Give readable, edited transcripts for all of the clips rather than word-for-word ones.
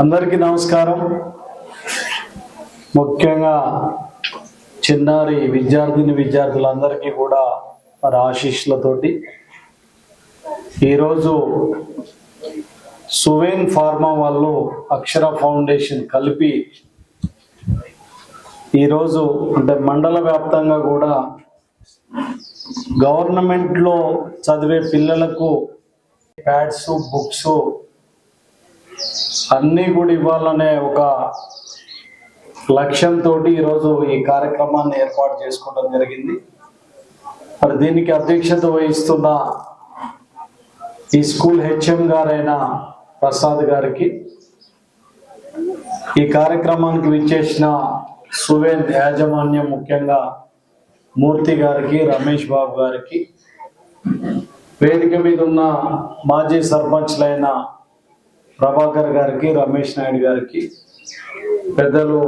అందరికీ నమస్కారం. ముఖ్యంగా చిన్నారి విద్యార్థులందరికీ కూడా మరి ఆశీస్సులతోటి ఈరోజు సువేన్ ఫార్మా వాళ్ళు అక్షర ఫౌండేషన్ కలిపి ఈరోజు అంటే మండల వ్యాప్తంగా కూడా గవర్నమెంట్లో చదివే పిల్లలకు ప్యాడ్స్, బుక్స్ అన్నీ కూడా ఇవ్వాలనే ఒక లక్ష్యంతో ఈరోజు ఈ కార్యక్రమాన్ని ఏర్పాటు చేసుకోవడం జరిగింది. మరి దీనికి అధ్యక్షత వహిస్తున్న ఈ స్కూల్ హెచ్ఎం గారైన ప్రసాద్ గారికి, ఈ కార్యక్రమానికి విచ్చేసిన సువేన్ యాజమాన్యం ముఖ్యంగా మూర్తి గారికి, రమేష్ బాబు గారికి, వేదిక మీద ఉన్న మాజీ సర్పంచ్లైన ప్రభాకర్ గారికి, రమేష్ నాయుడు గారికి, పెద్దలు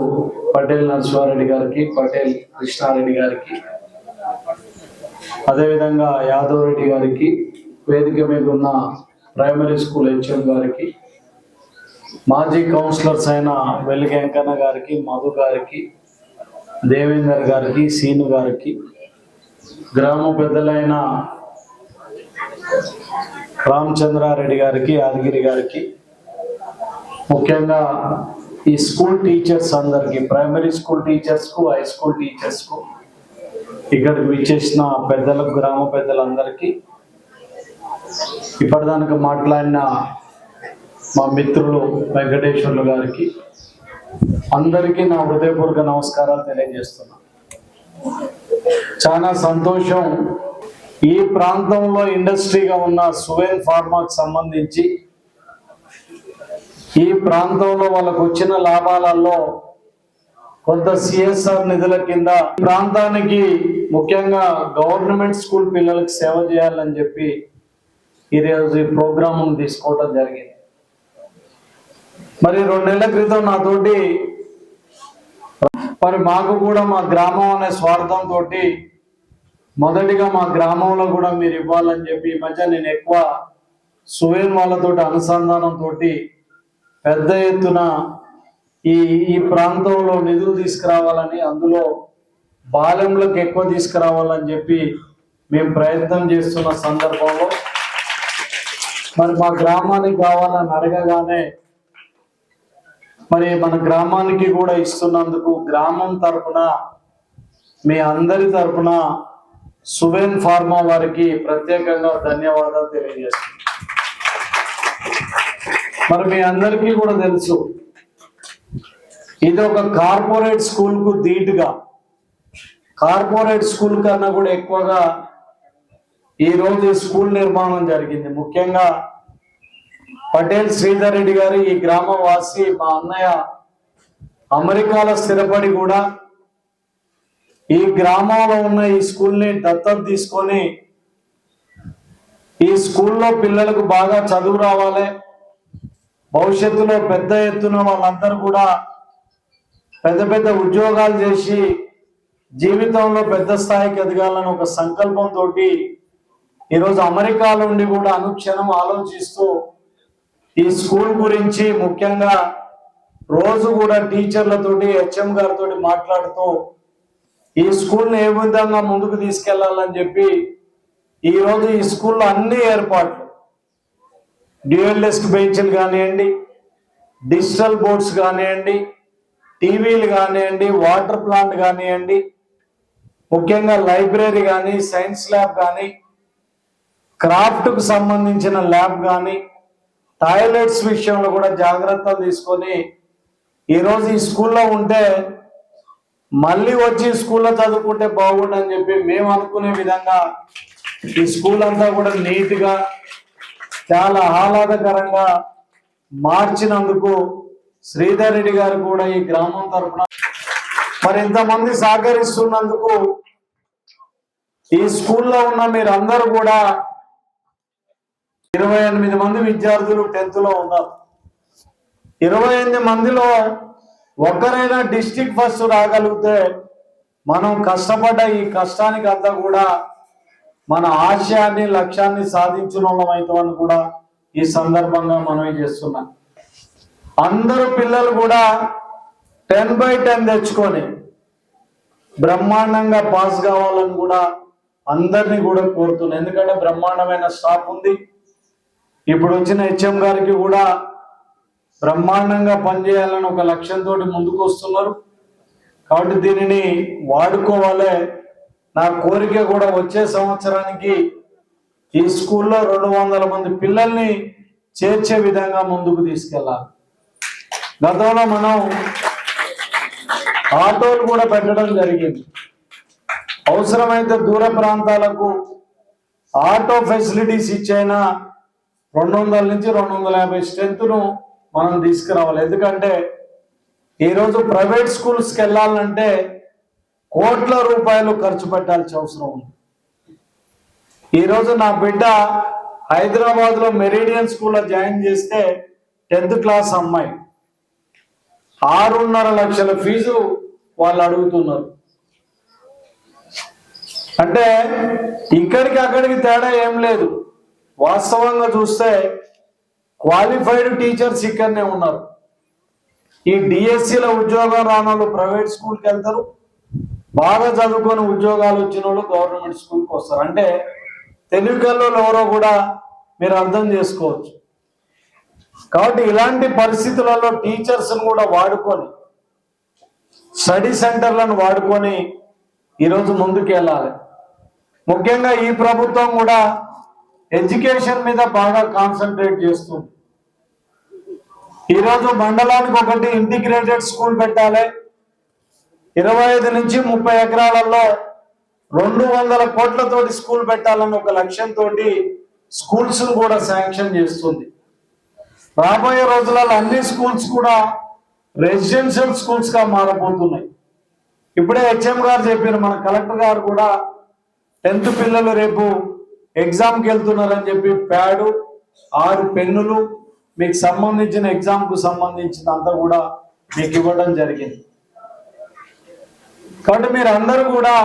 పటేల్ నరసింహారెడ్డి గారికి, పటేల్ కృష్ణారెడ్డి గారికి, అదేవిధంగా యాదవ్ రెడ్డి గారికి, వేదిక మీద ఉన్న ప్రైమరీ స్కూల్ హెచ్ఎం గారికి, మాజీ కౌన్సిలర్స్ అయిన వెలిగెంకన్న గారికి, మధు గారికి, దేవేందర్ గారికి, సీను గారికి, గ్రామ పెద్దలైన రామచంద్రారెడ్డి గారికి, యాదగిరి గారికి, ముఖ్యంగా ఈ స్కూల్ టీచర్స్ అందరికీ, ప్రైమరీ స్కూల్ టీచర్స్కు, హై స్కూల్ టీచర్స్కు, ఇక్కడికి విచ్చేసిన పెద్దలకు, గ్రామ పెద్దలందరికీ, ఇప్పటిదానికి మాట్లాడిన మా మిత్రులు వెంకటేశ్వర్లు గారికి అందరికీ నా హృదయపూర్వక నమస్కారాలు తెలియజేస్తున్నా. చాలా సంతోషం. ఈ ప్రాంతంలో ఇండస్ట్రీగా ఉన్న సువేన్ ఫార్మాకు సంబంధించి ఈ ప్రాంతంలో వాళ్ళకు వచ్చిన లాభాలలో కొంత సిఎస్ఆర్ నిధుల కింద ప్రాంతానికి ముఖ్యంగా గవర్నమెంట్ స్కూల్ పిల్లలకు సేవ చేయాలని చెప్పి ఈరోజు ఈ ప్రోగ్రామ్ తీసుకోవడం జరిగింది. మరి 2 నెలల క్రితం నాతోటి మరి మాకు కూడా మా గ్రామం అనే స్వార్థంతో మొదటిగా మా గ్రామంలో కూడా మీరు ఇవ్వాలని చెప్పి ఈ మధ్య నేను ఎక్కువ సువేన్ వాళ్ళతో అనుసంధానంతో పెద్ద ఎత్తున ఈ ప్రాంతంలో నిధులు తీసుకురావాలని, అందులో బాలెంలకు ఎక్కువ తీసుకురావాలని చెప్పి మేము ప్రయత్నం చేస్తున్న సందర్భంలో మరి మా గ్రామానికి కావాలని అడగగానే మరి మన గ్రామానికి కూడా ఇస్తున్నందుకు గ్రామం తరఫున, మీ అందరి తరఫున సువేన్ ఫార్మా వారికి ప్రత్యేకంగా ధన్యవాదాలు తెలియజేస్తున్నాను. మరి మీ అందరికీ కూడా తెలుసు, ఇది ఒక కార్పొరేట్ స్కూల్కు ధీటుగా, కార్పొరేట్ స్కూల్ కన్నా కూడా ఎక్కువగా ఈరోజు స్కూల్ నిర్మాణం జరిగింది. ముఖ్యంగా పటేల్ శ్రీధర్ రెడ్డి గారు ఈ గ్రామ వాసి, మా అన్నయ్య అమెరికాలో స్థిరపడి కూడా ఈ గ్రామంలో ఉన్న ఈ స్కూల్ని దత్తత తీసుకొని ఈ స్కూల్లో పిల్లలకు బాగా చదువు రావాలి, భవిష్యత్తులో పెద్ద ఎత్తున వాళ్ళందరూ కూడా పెద్ద పెద్ద ఉద్యోగాలు చేసి జీవితంలో పెద్ద స్థాయికి ఎదగాలని ఒక సంకల్పంతో ఈరోజు అమెరికాలో ఉండి కూడా అనుక్షణం ఆలోచిస్తూ ఈ స్కూల్ గురించి ముఖ్యంగా రోజు కూడా టీచర్లతోటి, హెచ్ఎం గారితో మాట్లాడుతూ ఈ స్కూల్ని ఏ విధంగా ముందుకు తీసుకెళ్లాలని చెప్పి ఈరోజు ఈ స్కూల్లో అన్ని ఏర్పాట్లు, డ్యూయల్ డెస్క్ బెంచ్లు కానివ్వండి, డిజిటల్ బోర్డ్స్ కానివ్వండి, టీవీలు కానివ్వండి, వాటర్ ప్లాంట్ కానివ్వండి, ముఖ్యంగా లైబ్రరీ కానీ, సైన్స్ ల్యాబ్ కానీ, క్రాఫ్ట్కు సంబంధించిన ల్యాబ్ కానీ, టాయిలెట్స్ విషయంలో కూడా జాగ్రత్తలు తీసుకొని ఈరోజు ఈ స్కూల్లో ఉంటే మళ్ళీ వచ్చి స్కూల్లో చదువుకుంటే బాగుండని చెప్పి మేము అనుకునే విధంగా ఈ స్కూల్ అంతా కూడా నీట్గా, చాలా ఆహ్లాదకరంగా మార్చినందుకు శ్రీధర్ రెడ్డి గారు కూడా ఈ గ్రామం తరఫున మరి ఇంతమంది సహకరిస్తున్నందుకు ఈ స్కూల్లో ఉన్న మీరందరూ కూడా 28 మంది విద్యార్థులు 10th లో ఉన్నారు. 28 మందిలో ఒక్కరైనా డిస్ట్రిక్ట్ ఫస్ట్ రాగలిగితే మనం కష్టపడ్డ ఈ కష్టానికి అంతా కూడా మన ఆశయాన్ని, లక్ష్యాన్ని సాధించిన వాళ్ళం అవుతామని కూడా ఈ సందర్భంగా మనవి చేస్తున్నాం. అందరూ పిల్లలు కూడా 10/10 తెచ్చుకొని బ్రహ్మాండంగా పాస్ కావాలని కూడా అందరినీ కూడా కోరుతున్నాను. ఎందుకంటే బ్రహ్మాండమైన స్టాఫ్ ఉంది. ఇప్పుడు వచ్చిన హెచ్ఎం గారికి కూడా బ్రహ్మాండంగా పనిచేయాలని ఒక లక్ష్యంతో ముందుకు వస్తున్నారు. కాబట్టి దీనిని వాడుకోవాలి. నా కోరిక కూడా వచ్చే సంవత్సరానికి ఈ స్కూల్లో 200 మంది పిల్లల్ని చేర్చే విధంగా ముందుకు తీసుకెళ్ళాలి. గతంలో మనం ఆటోలు కూడా పెట్టడం జరిగింది. అవసరమైతే దూర ప్రాంతాలకు ఆటో ఫెసిలిటీస్ ఇచ్చైనా 200 నుంచి 250 స్ట్రెంత్ను మనం తీసుకురావాలి. ఎందుకంటే ఈరోజు ప్రైవేట్ స్కూల్స్కి వెళ్ళాలంటే కోట్ల రూపాయలు ఖర్చు పెట్టాల్సిన అవసరం ఉంది. ఈరోజు నా బిడ్డ హైదరాబాద్లో మెరిడియన్ స్కూల్లో జాయిన్ చేస్తే 10th క్లాస్ అమ్మాయి 6.5 లక్షల ఫీజు వాళ్ళు అడుగుతున్నారు. అంటే ఇక్కడికి అక్కడికి తేడా ఏం లేదు. వాస్తవంగా చూస్తే క్వాలిఫైడ్ టీచర్స్ ఇక్కడనే ఉన్నారు. ఈ డిఎస్సిల ఉద్యోగం రాని వాళ్ళు ప్రైవేట్ స్కూల్కి వెళ్తారు, బాగా చదువుకొని ఉద్యోగాలు వచ్చిన వాళ్ళు గవర్నమెంట్ స్కూల్కి వస్తారు. అంటే తెలుగులో ఎవరో కూడా మీరు అర్థం చేసుకోవచ్చు. కాబట్టి ఇలాంటి పరిస్థితులలో టీచర్స్ను కూడా వాడుకొని, స్టడీ సెంటర్లను వాడుకొని ఈరోజు ముందుకు వెళ్ళాలి. ముఖ్యంగా ఈ ప్రభుత్వం కూడా ఎడ్యుకేషన్ మీద బాగా కాన్సన్ట్రేట్ చేస్తుంది. ఈరోజు మండలానికి ఒకటి ఇంటిగ్రేటెడ్ స్కూల్ పెట్టాలి. 25 నుంచి 30 ఎకరాలలో 200 కోట్లతోటి స్కూల్ పెట్టాలని ఒక లక్ష్యంతో స్కూల్స్ కూడా శాంక్షన్ చేస్తుంది. రాబోయే రోజులలో అన్ని స్కూల్స్ కూడా రెసిడెన్షియల్ స్కూల్స్ గా మారబోతున్నాయి. ఇప్పుడే హెచ్ఎం గారు చెప్పారు, మన కలెక్టర్ గారు కూడా 10th పిల్లలు రేపు ఎగ్జామ్కి వెళ్తున్నారని చెప్పి ప్యాడు 6 పెన్నులు మీకు సంబంధించిన ఎగ్జామ్కు సంబంధించిన అంతా కూడా మీకు ఇవ్వడం జరిగింది. కాబట్టి మీరు అందరూ కూడా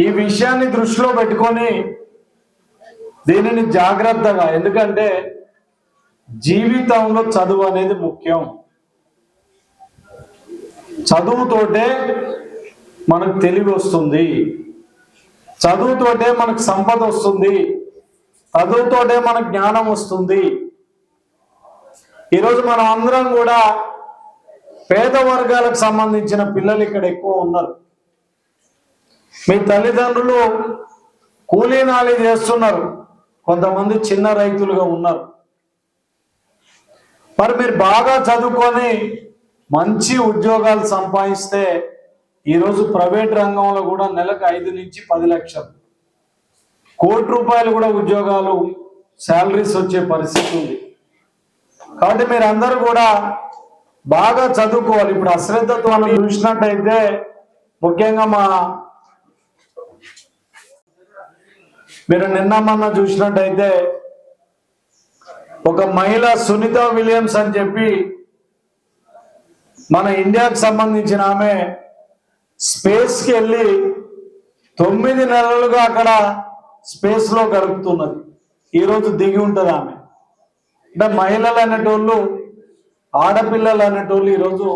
ఈ విషయాన్ని దృష్టిలో పెట్టుకొని దీనిని జాగ్రత్తగా, ఎందుకంటే జీవితంలో చదువు అనేది ముఖ్యం. చదువుతోటే మనకు తెలివి వస్తుంది, చదువుతోటే మనకు సంపద వస్తుంది, చదువుతోటే మనకు జ్ఞానం వస్తుంది. ఈరోజు మనం అందరం కూడా పేద వర్గాలకు సంబంధించిన పిల్లలు ఇక్కడ ఎక్కువ ఉన్నారు. మీ తల్లిదండ్రులు కూలీ నాలి చేస్తున్నారు, కొంతమంది చిన్న రైతులుగా ఉన్నారు. మరి మీరు బాగా చదువుకొని మంచి ఉద్యోగాలు సంపాదిస్తే ఈరోజు ప్రైవేట్ రంగంలో కూడా నెలకు 5 నుంచి 10 లక్షలు, 1 కోటి రూపాయలు కూడా ఉద్యోగాలు శాలరీస్ వచ్చే పరిస్థితి ఉంది. కాబట్టి మీరు అందరూ కూడా బాగా చదువుకోవాలి. ఇప్పుడు అశ్రద్ధతో మనం చూసినట్టయితే, ముఖ్యంగా మీరు నిన్న మొన్న చూసినట్టయితే ఒక మహిళ సునీత విలియమ్స్ అని చెప్పి మన ఇండియాకు సంబంధించిన ఆమె స్పేస్కి వెళ్ళి 9 నెలలుగా అక్కడ స్పేస్లో గడుపుతున్నది. ఈరోజు దిగి ఉంటుంది ఆమె. అంటే మహిళలు అనేటోళ్ళు, ఆడపిల్లలు అనేటోళ్ళు ఈరోజు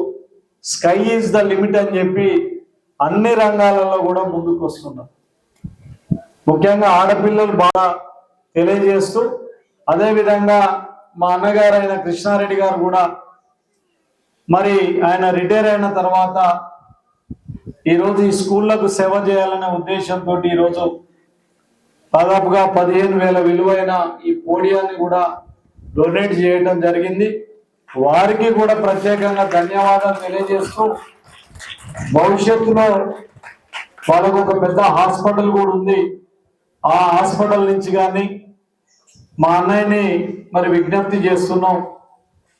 స్కై ఈజ్ ద లిమిట్ అని చెప్పి అన్ని రంగాలలో కూడా ముందుకు వస్తున్నారు. ముఖ్యంగా ఆడపిల్లలు బాగా తెలియజేస్తూ, అదేవిధంగా మా అన్నగారు అయిన కృష్ణారెడ్డి గారు కూడా మరి ఆయన రిటైర్ అయిన తర్వాత ఈరోజు ఈ స్కూళ్లకు సేవ చేయాలనే ఉద్దేశంతో ఈరోజు దాదాపుగా 15,000 విలువైన ఈ పోడియాన్ని కూడా డొనేట్ చేయడం జరిగింది. వారికి కూడా ప్రత్యేకంగా ధన్యవాదాలు తెలియజేస్తూ, భవిష్యత్తులో వాళ్ళకు ఒక పెద్ద హాస్పిటల్ కూడా ఉంది. ఆ హాస్పిటల్ నుంచి కానీ మా అన్నయ్యని మరి విజ్ఞప్తి చేస్తున్నాం,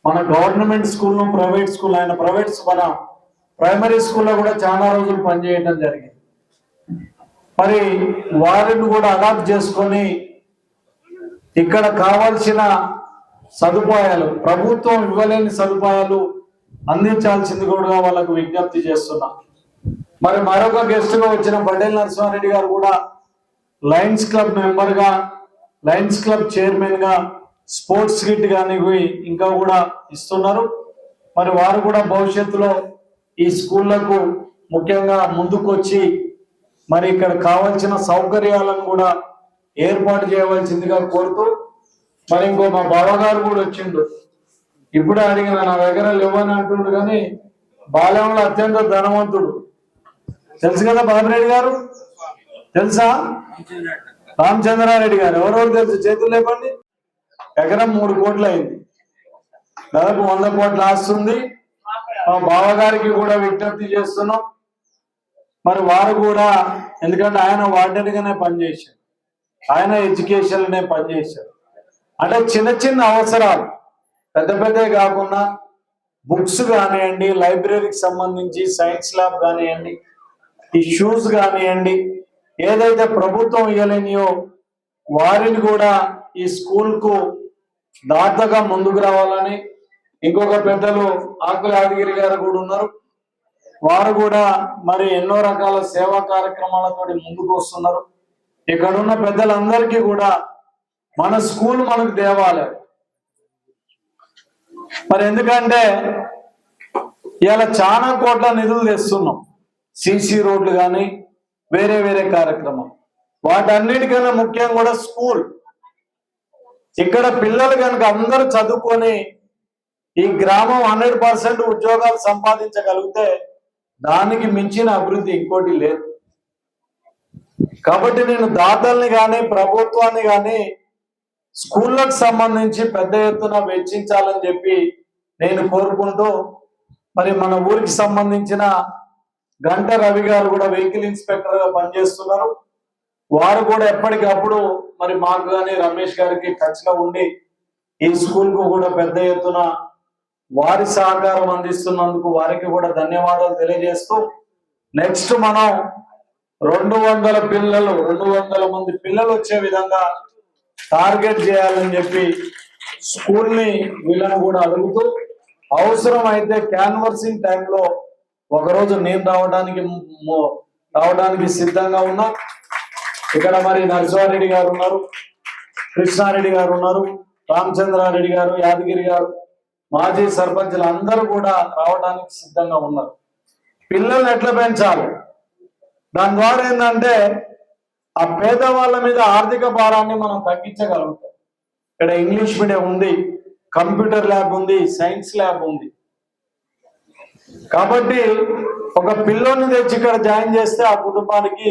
మన గవర్నమెంట్ స్కూల్ను ప్రైవేట్ స్కూల్, ఆయన మన ప్రైమరీ స్కూల్లో కూడా చాలా రోజులు పనిచేయడం జరిగింది. మరి వారిని కూడా అడాప్ట్ చేసుకొని ఇక్కడ కావాల్సిన సదుపాయాలు, ప్రభుత్వం ఇవ్వలేని సదుపాయాలు అందించాల్సింది కూడా వాళ్ళకు విజ్ఞప్తి చేస్తున్నాం. మరి మరొక గెస్ట్గా వచ్చిన పటేల్ నరసింహారెడ్డి గారు కూడా లయన్స్ క్లబ్ మెంబర్గా, లయన్స్ క్లబ్ చైర్మన్గా స్పోర్ట్స్ కిట్ కానీ ఇంకా కూడా ఇస్తున్నారు. మరి వారు కూడా భవిష్యత్తులో ఈ స్కూళ్లకు ముఖ్యంగా ముందుకొచ్చి మరి ఇక్కడ కావాల్సిన సౌకర్యాలను కూడా ఏర్పాటు చేయవలసిందిగా కోరుతూ, మరి ఇంకో మా బావగారు కూడా వచ్చిండు. ఇప్పుడు అడిగిన నా దగ్గర లేవని అంటుండు, కానీ బాల్యంలో అత్యంత ధనవంతుడు. తెలుసు కదా బాబిరెడ్డి గారు, తెలుసా? రామచంద్రారెడ్డి గారు ఎవరెవరు తెలుసు? చేతులు లేపండి. ఎకరం 3 కోట్లు అయింది, దాదాపు 100 కోట్ల ఆస్తుంది. మా బావగారికి కూడా విజ్ఞప్తి చేస్తున్నాం. మరి వారు కూడా, ఎందుకంటే ఆయన వార్డెన్గానే పనిచేశారు, ఆయన ఎడ్యుకేషన్లోనే పనిచేశారు. అంటే చిన్న చిన్న అవసరాలు, పెద్ద పెద్దవి కాకుండా బుక్స్ కానివ్వండి, లైబ్రరీకి సంబంధించి సైన్స్ ల్యాబ్ కానివ్వండి, ఈ షూస్ కానివ్వండి, ఏదైతే ప్రభుత్వం ఇవ్వలేనియో వారిని కూడా ఈ స్కూల్కు దాతగా ముందుకు రావాలని, ఇంకొక పెద్దలు ఆకుల యాదగిరి గారు కూడా ఉన్నారు. వారు కూడా మరి ఎన్నో రకాల సేవా కార్యక్రమాలతో ముందుకు వస్తున్నారు. ఇక్కడ ఉన్న పెద్దలందరికీ కూడా మన స్కూల్ మనకు దేవాలయం. మరి ఎందుకంటే ఇలా చాలా కోట్ల నిధులు తెస్తున్నాం, సిసి రోడ్లు కానీ వేరే వేరే కార్యక్రమం. వాటన్నిటికన్నా ముఖ్యం కూడా స్కూల్. ఇక్కడ పిల్లలు కనుక అందరూ చదువుకొని ఈ గ్రామం 100% ఉద్యోగాలు సంపాదించగలిగితే దానికి మించిన అభివృద్ధి ఇంకోటి లేదు. కాబట్టి నేను దాతల్ని కానీ ప్రభుత్వాన్ని కానీ స్కూళ్ళకు సంబంధించి పెద్ద ఎత్తున వెచ్చించాలని చెప్పి నేను కోరుకుంటూ, మరి మన ఊరికి సంబంధించిన గంట రవి గారు కూడా వెహికల్ ఇన్స్పెక్టర్ గా పనిచేస్తున్నారు. వారు కూడా ఎప్పటికప్పుడు మరి మాకు కానీ రమేష్ గారికి టచ్ లో ఉండి ఈ స్కూల్ కు కూడా పెద్ద ఎత్తున వారి సహకారం అందిస్తున్నందుకు వారికి కూడా ధన్యవాదాలు తెలియజేస్తూ, నెక్స్ట్ మనం 200 మంది పిల్లలు వచ్చే విధంగా టార్గెట్ చేయాలని చెప్పి స్కూల్ ని వీళ్ళని కూడా అడుగుతూ, అవసరం అయితే క్యాన్వర్సింగ్ టైంలో ఒకరోజు నేను రావడానికి సిద్ధంగా ఉన్నా. ఇక్కడ మరి నరసింహారెడ్డి గారు ఉన్నారు, కృష్ణారెడ్డి గారు ఉన్నారు, రామచంద్రారెడ్డి గారు, యాదగిరి గారు, మాజీ సర్పంచులు అందరూ కూడా రావడానికి సిద్ధంగా ఉన్నారు. పిల్లల్ని ఎట్లా పెంచాలి, దాని ద్వారా ఏంటంటే ఆ పేదవాళ్ళ మీద ఆర్థిక భారాన్ని మనం తగ్గించగలుగుతాం. ఇక్కడ ఇంగ్లీష్ మీడియం ఉంది, కంప్యూటర్ ల్యాబ్ ఉంది, సైన్స్ ల్యాబ్ ఉంది. కాబట్టి ఒక పిల్లోని తెచ్చి ఇక్కడ జాయిన్ చేస్తే ఆ కుటుంబానికి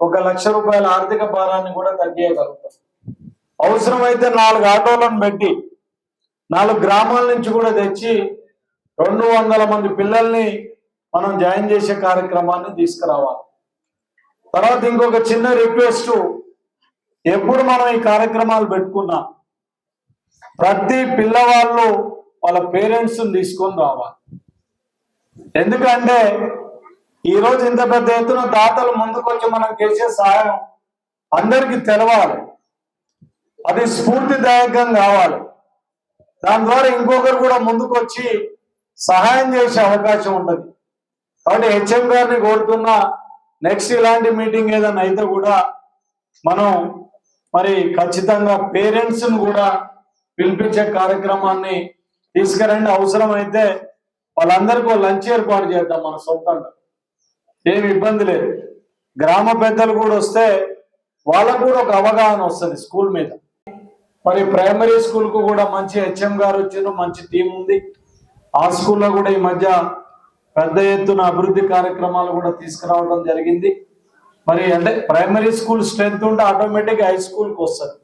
1 లక్ష రూపాయల ఆర్థిక భారాన్ని కూడా తగ్గించగలుగుతాం. అవసరమైతే 4 ఆటోలను పెట్టి 4 గ్రామాల నుంచి కూడా తెచ్చి 200 మంది పిల్లల్ని మనం జాయిన్ చేసే కార్యక్రమాన్ని తీసుకురావాలి. తర్వాత ఇంకొక చిన్న రిక్వెస్ట్, ఎప్పుడు మనం ఈ కార్యక్రమాలు పెట్టుకున్నా ప్రతి పిల్లవాళ్ళు వాళ్ళ పేరెంట్స్ తీసుకొని రావాలి. ఎందుకంటే ఈరోజు ఇంత పెద్ద ఎత్తున దాతలు ముందుకొచ్చి మనం చేసే సహాయం అందరికీ తెలవాలి, అది స్ఫూర్తిదాయకం కావాలి. దాని ద్వారా ఇంకొకరు కూడా ముందుకొచ్చి సహాయం చేసే అవకాశం ఉంటుంది. కాబట్టి హెచ్ఎం గారిని కోరుతున్నా, నెక్స్ట్ ఇలాంటి మీటింగ్ ఏదైనా అయితే కూడా మనం మరి ఖచ్చితంగా పేరెంట్స్ ను కూడా పిలిపించే కార్యక్రమాన్ని తీసుకురండి. అవసరమైతే వాళ్ళందరికీ లంచ్ ఏర్పాటు చేద్దాం మన సొంతంగా, ఏమి ఇబ్బంది లేదు. గ్రామ పెద్దలు కూడా వస్తే వాళ్ళకు కూడా ఒక అవగాహన వస్తుంది స్కూల్ మీద. మరి ప్రైమరీ స్కూల్ కు కూడా మంచి హెచ్ఎం గారు వచ్చిన మంచి టీం ఉంది. ఆ స్కూల్లో కూడా ఈ మధ్య పెద్ద ఎత్తున అభివృద్ధి కార్యక్రమాలు కూడా తీసుకురావడం జరిగింది. మరి అంటే ప్రైమరీ స్కూల్ స్ట్రెంత్ ఉంటే ఆటోమేటిక్ హై స్కూల్కి వస్తుంది.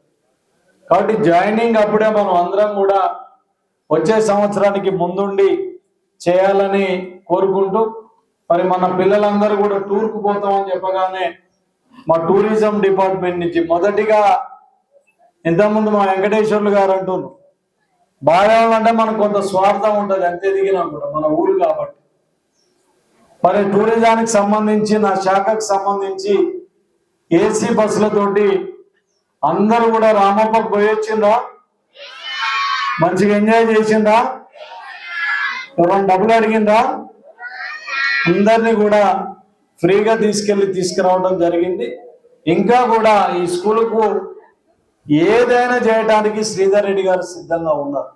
కాబట్టి జాయినింగ్ అప్పుడే మనం అందరం కూడా వచ్చే సంవత్సరానికి ముందుండి చేయాలని కోరుకుంటూ, మరి మన పిల్లలందరూ కూడా టూర్కు పోతామని చెప్పగానే మా టూరిజం డిపార్ట్మెంట్ నుంచి మొదటిగా ఇంతకుముందు మా వెంకటేశ్వర్లు గారు అంటున్నారు, బాల్యం అంటే మనకు కొంత స్వార్థం ఉంటుంది, అంతే దిగినా కూడా మన ఊరు కాబట్టి. మరి టూరిజానికి సంబంధించి నా శాఖకు సంబంధించి ఏసీ బస్సులతోటి అందరూ కూడా రామప్పకు పోయొచ్చిందా, మంచిగా ఎంజాయ్ చేసిందా, ఎవరైనా డబ్బులు అడిగిందా, అందరినీ కూడా ఫ్రీగా తీసుకురావడం జరిగింది. ఇంకా కూడా ఈ స్కూలుకు ఏదైనా చేయడానికి శ్రీధర్ రెడ్డి గారు సిద్ధంగా ఉన్నారు.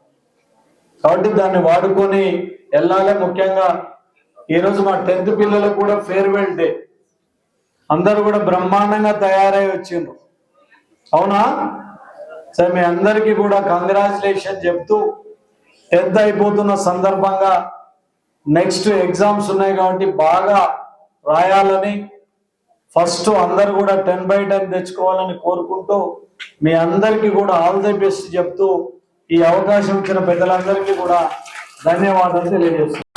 కాబట్టి దాన్ని వాడుకొని వెళ్ళాలి. ముఖ్యంగా ఈరోజు మా 10th పిల్లలకు కూడా ఫేర్వెల్ డే. అందరూ కూడా బ్రహ్మాండంగా తయారై వచ్చిండ్రు, అవునా? సరే, మీ అందరికీ కూడా కంగ్రాచులేషన్ చెప్తూ 10th అయిపోతున్న సందర్భంగా నెక్స్ట్ ఎగ్జామ్స్ ఉన్నాయి కాబట్టి బాగా రాయాలని, ఫస్ట్ అందరు కూడా 10/10 తెచ్చుకోవాలని కోరుకుంటూ మీ అందరికీ కూడా ఆల్ ది బెస్ట్ చెప్తూ ఈ అవకాశం ఇచ్చిన పెద్దలందరికీ కూడా ధన్యవాదాలు తెలియజేస్తున్నాను.